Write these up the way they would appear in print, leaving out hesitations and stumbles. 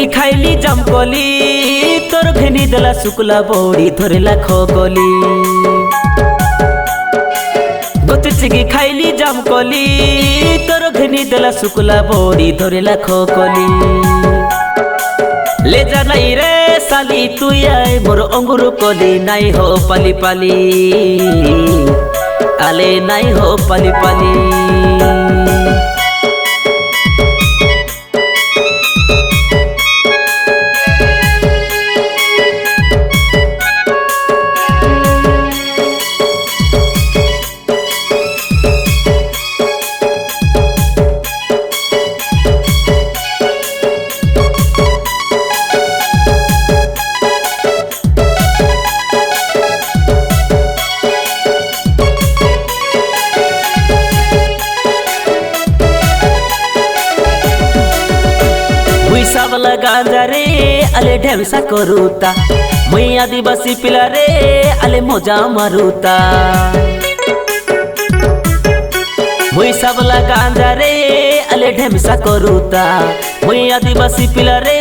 Chigi खाइली जमकली तोर घेनी देला शुक्ला बड़ी धरेला खगली चिगी खाइली जमकली तोर घेनी देला शुक्ला बड़ी धरेला खगली ले जा नहीं रे साली तू आए मोर अंगुर कली नाई हो पाली पाली आले नाई हो पाली पाली सावला गांजा रे आले ढेमसा करूता मुई आदिवासी पिला रे आले मजा मारूता मुई सावला गांजा रे आले ढेमसा करूता मुई आदिवासी पिला रे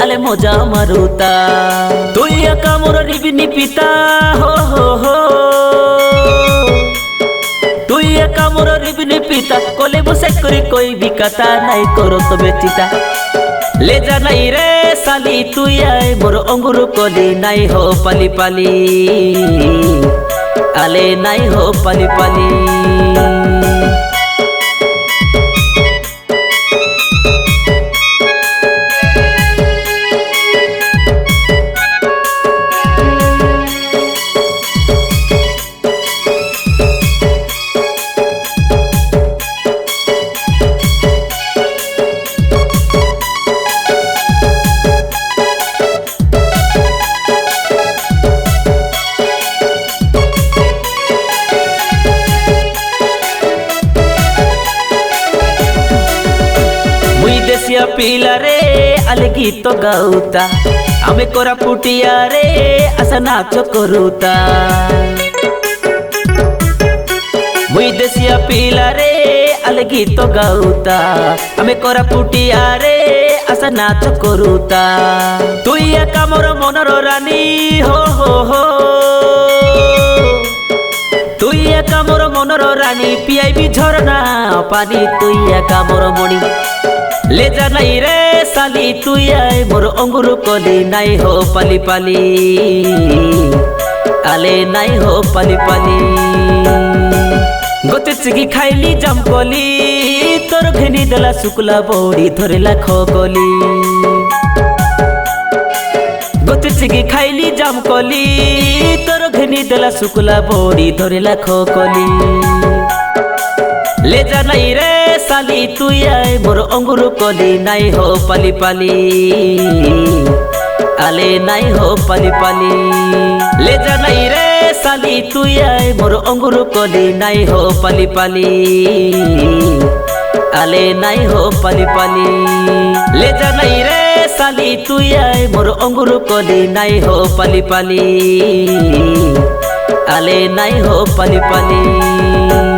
आले मजा मारूता तू या कामोर रिबिनी पिता हो तू या कामोर रिबिनी पिता कोले बसे करी कोई भी कथा नहीं करो तो बेचिता ले जा नहीं रे साली तू आए मोर अंगुर कली नाई हो पाली पाली आले नाई हो पाली पाली देसिया पीला रे आले गीत गाउता आमे कोरा पुटिया रे आसा नाच करूता मुई देसिया पीला रे आले गीत गाउता आमे कोरा पुटिया रे आसा नाच करूता तू या कामर मनर रानी हो तू या कामर मनर रानी पियाई झरना पानी तू या कामर मणि ले जा नहीं रे साली तू आए मोर अंगुर कली नाई हो पाली पाली आले नाई हो पाली पाली गोते चिगी खाइली जमकली तोर घेनी देला शुक्ला बड़ी धरेला खगली गोते चिगी खाइली जमकली तोर घेनी देला शुक्ला बड़ी धरेला खगली ले जा नहीं रे साली तू आए मोर अंगुर कली नाई हो पाली पाली आले नाई हो पाली पाली ले जा नहीं रे साली तू आए मोर अंगुर कली नाई हो पाली पाली आले नाई हो पाली पाली ले जा नहीं रे साली तू आए मोर अंगुर कली नाई हो पाली पाली आले नाई हो पाली पाली।